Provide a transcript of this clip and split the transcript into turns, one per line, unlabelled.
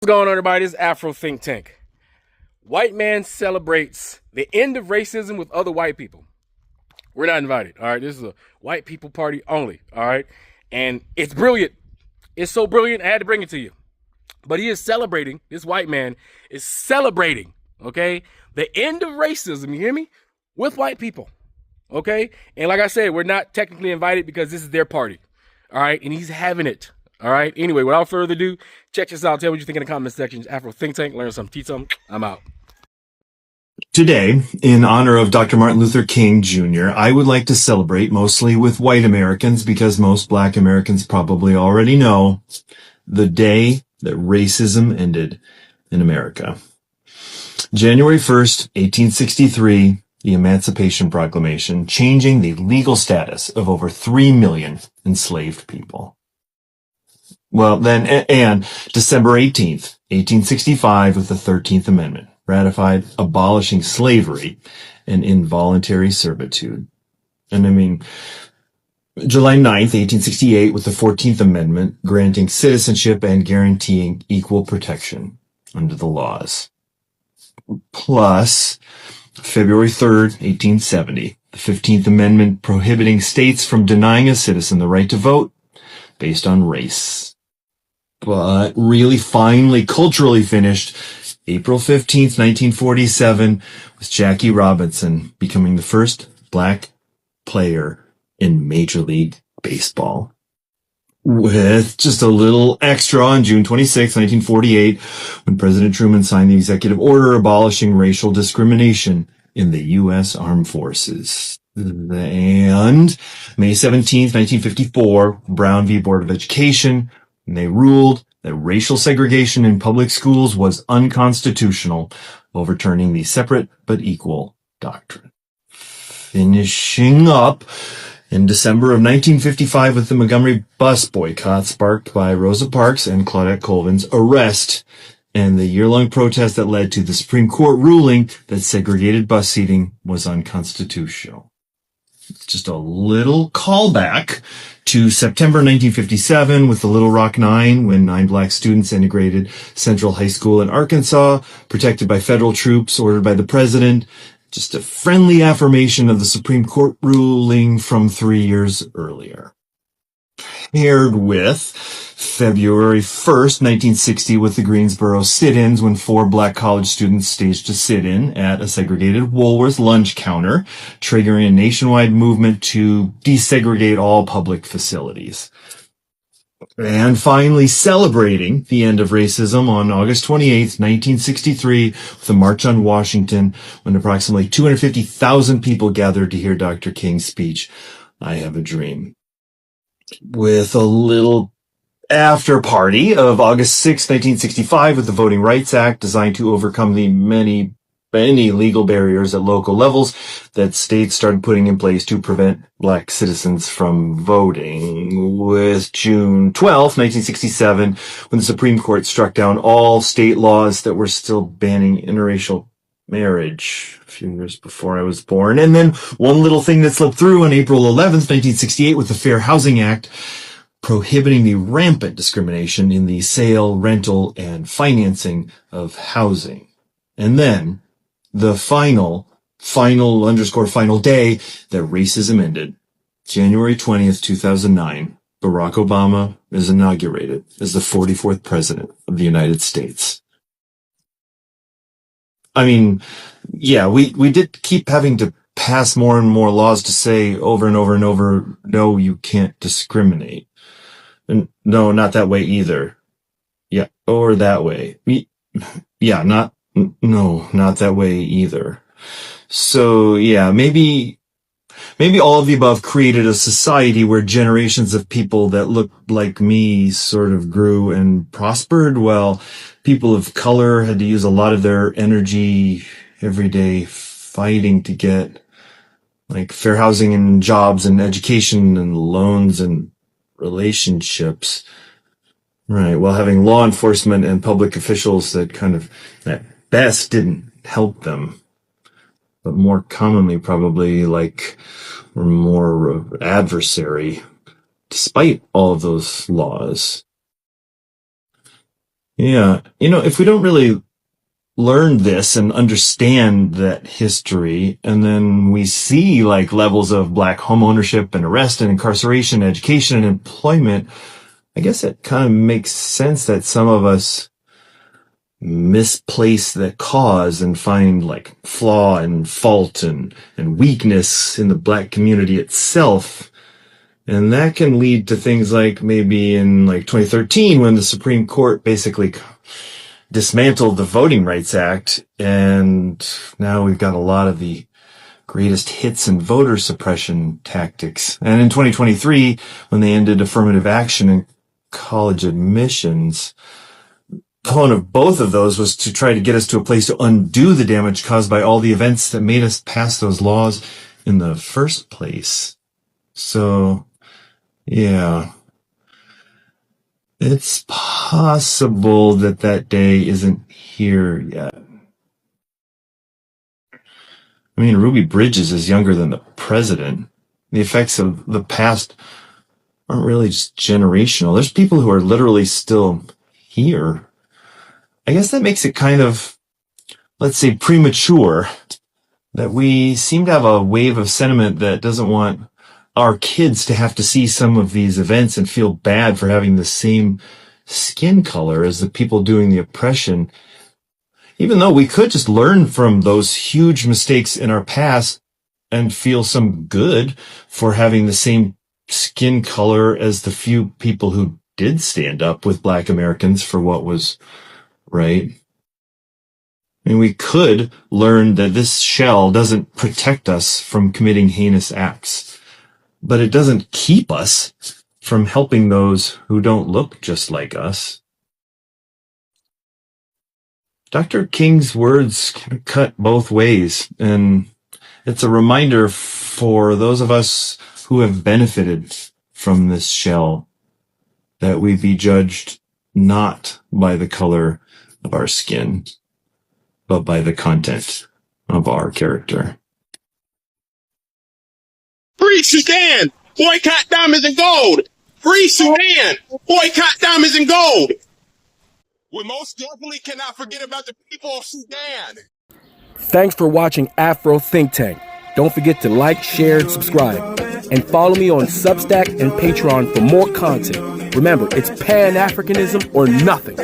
going on, everybody? This is Afro Think Tank. White man celebrates the end of racism with other white people. We're not invited, all right? This is a white people party only, all right? And it's brilliant. It's so brilliant, I had to bring it to you. But he is celebrating, this white man is celebrating, okay, the end of racism, you hear me, with white people, okay? And like I said, we're not technically invited because this is their party, all right? And he's having it, all right? Anyway, without further ado, check this out. Tell me what you think in the comment section. Afro Think Tank, learn something, teach something. I'm out.
Today, in honor of Dr. Martin Luther King Jr., I would like to celebrate mostly with white Americans because most black Americans probably already know the day that racism ended in America. January 1st, 1863, the Emancipation Proclamation, changing the legal status of over 3 million enslaved people. Well, then, and December 18th, 1865, with the 13th Amendment, ratified abolishing slavery and involuntary servitude. And I mean, July 9th, 1868, with the 14th Amendment, granting citizenship and guaranteeing equal protection under the laws. Plus, February 3rd, 1870, the 15th Amendment prohibiting states from denying a citizen the right to vote based on race. But really finally culturally finished April 15th, 1947, with Jackie Robinson becoming the first black player in Major League Baseball. With just a little extra on June 26, 1948, when President Truman signed the executive order abolishing racial discrimination in the U.S. Armed Forces. And May 17th, 1954, Brown v. Board of Education, and they ruled that racial segregation in public schools was unconstitutional, overturning the separate but equal doctrine. Finishing up in December of 1955 with the Montgomery bus boycott sparked by Rosa Parks and Claudette Colvin's arrest and the year-long protest that led to the Supreme Court ruling that segregated bus seating was unconstitutional. It's just a little callback to September 1957 with the Little Rock Nine, when 9 black students integrated Central High School in Arkansas, protected by federal troops ordered by the president. Just a friendly affirmation of the Supreme Court ruling from 3 years earlier. Paired with February 1st, 1960, with the Greensboro sit-ins, when 4 black college students staged a sit-in at a segregated Woolworth lunch counter, triggering a nationwide movement to desegregate all public facilities. And finally celebrating the end of racism on August 28th, 1963, with a March on Washington, when approximately 250,000 people gathered to hear Dr. King's speech, I Have a Dream. With a little after party of August 6, 1965, with the Voting Rights Act, designed to overcome the many legal barriers at local levels that states started putting in place to prevent black citizens from voting. With June 12, 1967, when the Supreme Court struck down all state laws that were still banning interracial marriage a few years before I was born. And then one little thing that slipped through on April 11th, 1968, with the Fair Housing Act, prohibiting the rampant discrimination in the sale, rental, and financing of housing. And then the final day that racism ended, January 20th, 2009, Barack Obama is inaugurated as the 44th president of the United States. I mean, yeah, we did keep having to pass more and more laws to say over and over and over, no, you can't discriminate. And no, not that way either. Yeah, or that way. Yeah, not that way either. So yeah, maybe all of the above created a society where generations of people that looked like me sort of grew and prospered, while people of color had to use a lot of their energy every day fighting to get like fair housing and jobs and education and loans and relationships. Right. Well, having law enforcement and public officials that kind of at best didn't help them, but more commonly probably like were more adversary despite all of those laws. Yeah. If we don't really learn this and understand that history, and then we see like levels of black home ownership and arrest and incarceration, education and employment, I guess it kind of makes sense that some of us misplace the cause and find like flaw and fault and weakness in the black community itself. And that can lead to things like maybe in like 2013 when the Supreme Court basically dismantled the Voting Rights Act, and now we've got a lot of the greatest hits and voter suppression tactics. And in 2023, when they ended affirmative action in college admissions, the point of both of those was to try to get us to a place to undo the damage caused by all the events that made us pass those laws in the first place. So, yeah. It's possible that that day isn't here yet. I mean, Ruby Bridges is younger than the president. The effects of the past aren't really just generational. There's people who are literally still here. I guess that makes it kind of, let's say, premature that we seem to have a wave of sentiment that doesn't want our kids to have to see some of these events and feel bad for having the same skin color as the people doing the oppression, even though we could just learn from those huge mistakes in our past and feel some good for having the same skin color as the few people who did stand up with Black Americans for what was right. I mean, we could learn that this shell doesn't protect us from committing heinous acts, but it doesn't keep us from helping those who don't look just like us. Dr. King's words cut both ways, and it's a reminder for those of us who have benefited from this shell that we be judged not by the color of our skin, but by the content of our character.
Free Sudan! Boycott diamonds and gold! Free Sudan! Boycott diamonds and gold! We most definitely cannot forget about the people of Sudan.
Thanks for watching Afro Think Tank. Don't forget to like, share, and subscribe. And follow me on Substack and Patreon for more content. Remember, it's Pan-Africanism or nothing.